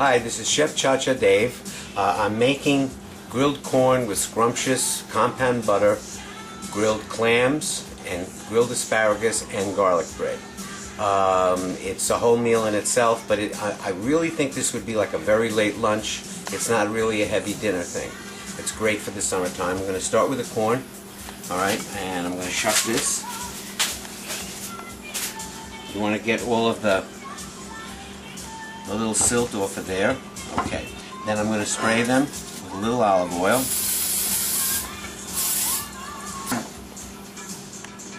Hi, this is Chef Cha-Cha Dave. I'm making grilled corn with scrumptious compound butter, grilled clams, and grilled asparagus and garlic bread. It's a whole meal in itself, but I really think this would be like a very late lunch. It's not really a heavy dinner thing. It's great for the summertime. I'm going to start with the corn. Alright, and I'm going to shuck this. You want to get all of the little silt off of there. Okay, then I'm going to spray them with a little olive oil.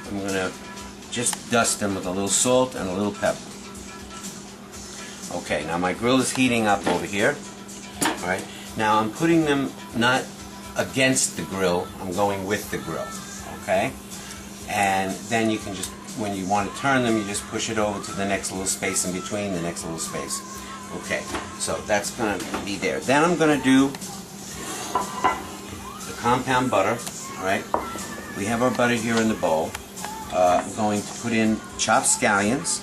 I'm going to just dust them with a little salt and a little pepper. Okay, now my grill is heating up over here. Alright, now I'm putting them not against the grill, I'm going with the grill. Okay, and then you can just, when you want to turn them, you just push it over to the next little space in between, the next little space. Okay, so that's going to be there. Then I'm going to do the compound butter. Alright, we have our butter here in the bowl. I'm going to put in chopped scallions,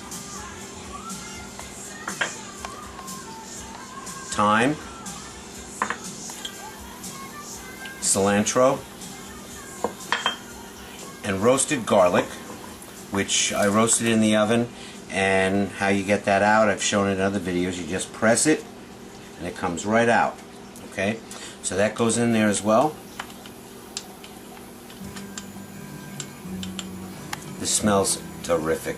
thyme, cilantro, and roasted garlic, which I roasted in the oven. And how you get that out, I've shown it in other videos. You just press it and it comes right out. Okay, so that goes in there as well. This smells terrific.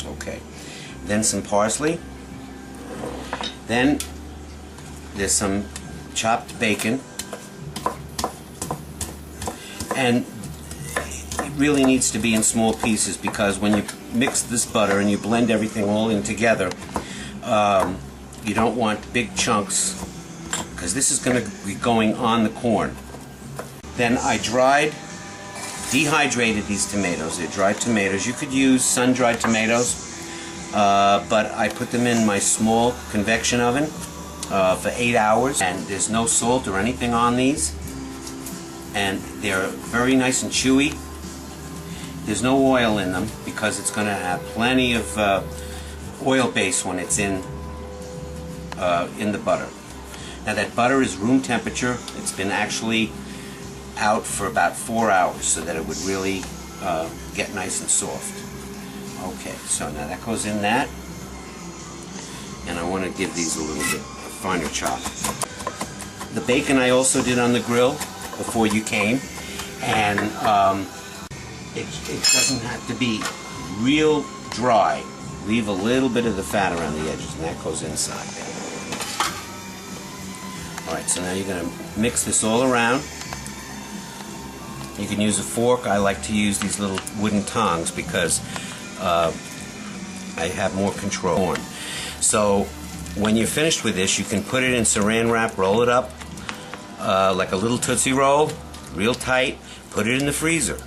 Okay, then some parsley. Then there's some chopped bacon, and it really needs to be in small pieces, because when you mix this butter and you blend everything all in together, you don't want big chunks, because this is going to be going on the corn. Then I dehydrated these tomatoes. They're dried tomatoes. You could use sun-dried tomatoes, but I put them in my small convection oven for 8 hours, and there's no salt or anything on these, and they're very nice and chewy. There's no oil in them because it's going to have plenty of oil base when it's in the butter. Now that butter is room temperature. It's been actually out for about 4 hours so that it would really get nice and soft. Okay, so now that goes in that, and I want to give these a little bit finer chop. The bacon I also did on the grill before you came, and it doesn't have to be real dry. Leave a little bit of the fat around the edges, and that goes inside there. Alright, so now you're going to mix this all around. You can use a fork. I like to use these little wooden tongs because I have more control. So when you're finished with this, you can put it in saran wrap, roll it up like a little Tootsie Roll, real tight, put it in the freezer.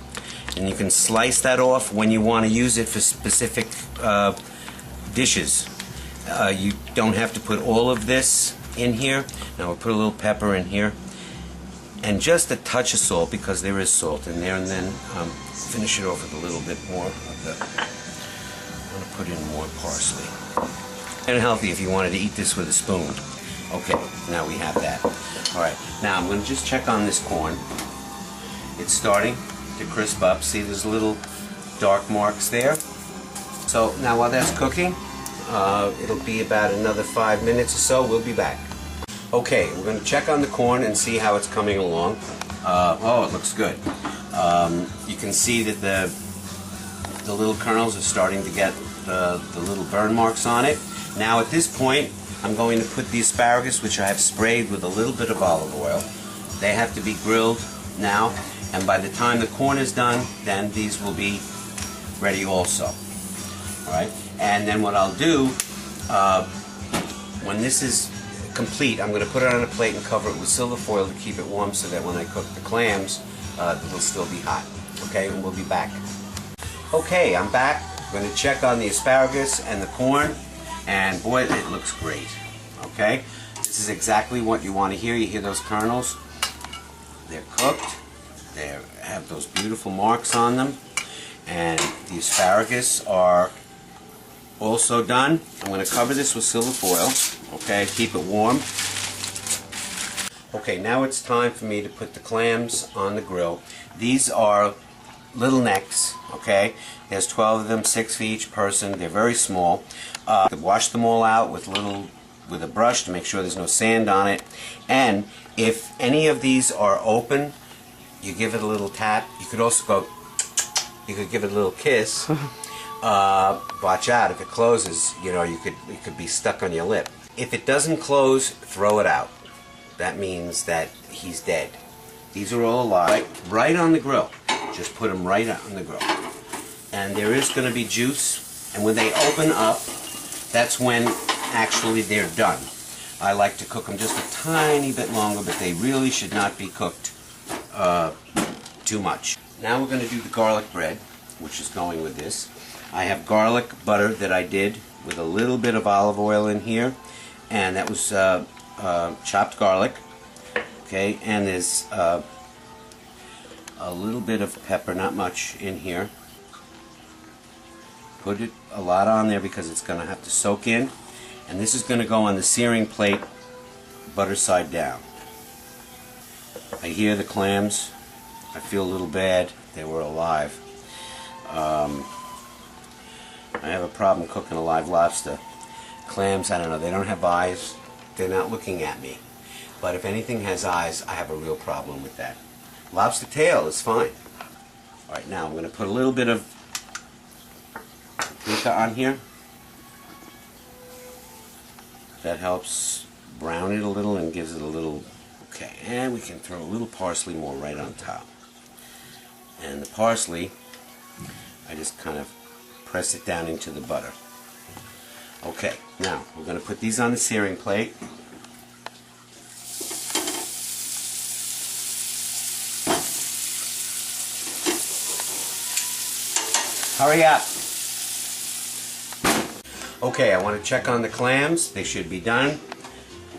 And you can slice that off when you want to use it for specific dishes. You don't have to put all of this in here. Now we'll put a little pepper in here, and just a touch of salt, because there is salt in there, and then finish it off with a little bit more of the, I'm going to put in more parsley. And healthy if you wanted to eat this with a spoon. Okay, now we have that. Alright, now I'm going to just check on this corn. It's starting to crisp up. See, there's little dark marks there. So now while that's cooking, it'll be about another 5 minutes or so. We'll be back. Okay, we're going to check on the corn and see how it's coming along. Oh, it looks good. You can see that the little kernels are starting to get the little burn marks on it. Now at this point, I'm going to put the asparagus, which I have sprayed with a little bit of olive oil. They have to be grilled now, and by the time the corn is done, then these will be ready also. Alright, and then what I'll do, when this is complete, I'm going to put it on a plate and cover it with silver foil to keep it warm, so that when I cook the clams, it'll still be hot. Okay, and we'll be back. Okay, I'm back. I'm going to check on the asparagus and the corn, and boy, it looks great. Okay, this is exactly what you want to hear. You hear those kernels? They're cooked. They have those beautiful marks on them, and the asparagus are also done. I'm going to cover this with silver foil. Okay, keep it warm. Okay, now it's time for me to put the clams on the grill. These are little necks, okay? There's 12 of them, 6 for each person. They're very small. You could wash them all out with a brush to make sure there's no sand on it. And if any of these are open, you give it a little tap. You could also give it a little kiss. Watch out, if it closes, you know, it could be stuck on your lip. If it doesn't close, throw it out. That means that he's dead. These are all alive. Right on the grill. Just put them right on the grill. And there is going to be juice, and when they open up, that's when actually they're done. I like to cook them just a tiny bit longer, but they really should not be cooked too much. Now we're going to do the garlic bread, which is going with this. I have garlic butter that I did with a little bit of olive oil in here, and that was chopped garlic. Okay, and there's a little bit of pepper, not much in here. Put it a lot on there because it's going to have to soak in. And this is going to go on the searing plate, butter side down. I hear the clams. I feel a little bad. They were alive. I have a problem cooking a live lobster. Clams, I don't know, they don't have eyes. They're not looking at me. But if anything has eyes, I have a real problem with that. Lobster tail is fine. Alright, now I'm going to put a little bit of paprika on here. That helps brown it a little and gives it a little... Okay, and we can throw a little parsley more right on top. And the parsley, I just kind of press it down into the butter. Okay, now we're going to put these on the searing plate. Hurry up! Okay, I want to check on the clams. They should be done.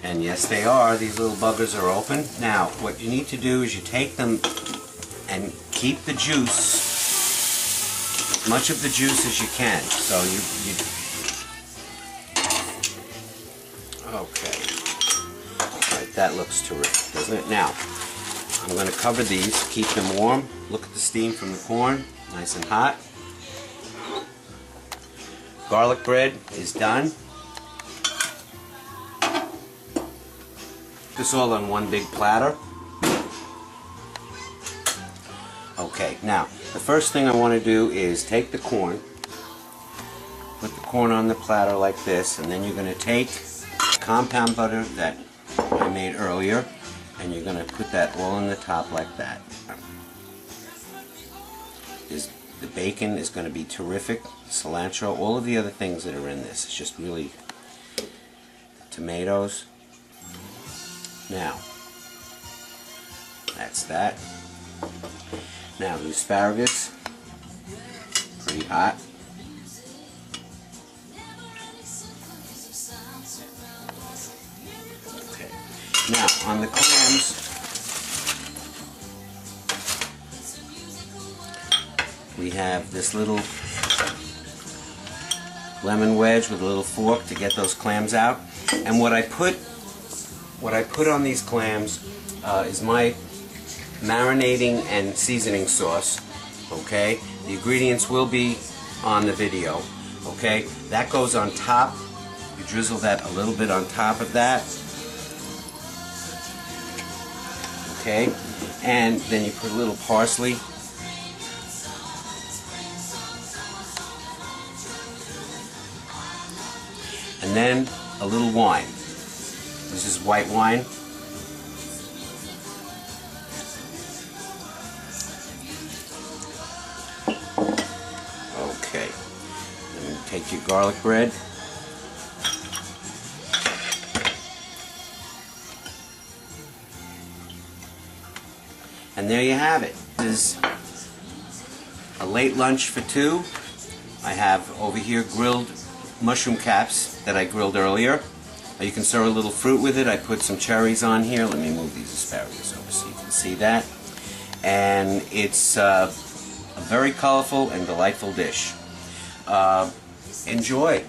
And yes, they are. These little buggers are open. Now, what you need to do is you take them and keep the juice, as much of the juice as you can. So okay. All right, that looks terrific, doesn't it? Now, I'm going to cover these, keep them warm. Look at the steam from the corn, nice and hot. Garlic bread is done. This all on one big platter. Okay, now the first thing I want to do is take the corn, put the corn on the platter like this, and then you're going to take compound butter that I made earlier, and you're going to put that all on the top like that. The bacon is going to be terrific, cilantro, all of the other things that are in this. It's just really tomatoes. Now, that's that. Now the asparagus, pretty hot. Okay. Now on the clams, we have this little lemon wedge with a little fork to get those clams out. And what I put on these clams is my marinating and seasoning sauce. Okay, the ingredients will be on the video. Okay, that goes on top. You drizzle that a little bit on top of that. Okay, and then you put a little parsley. And then a little wine. This is white wine. Okay. Then take your garlic bread. And there you have it. This is a late lunch for two. I have over here grilled mushroom caps that I grilled earlier. You can serve a little fruit with it. I put some cherries on here. Let me move these asparagus over so you can see that. And it's a very colorful and delightful dish. Enjoy.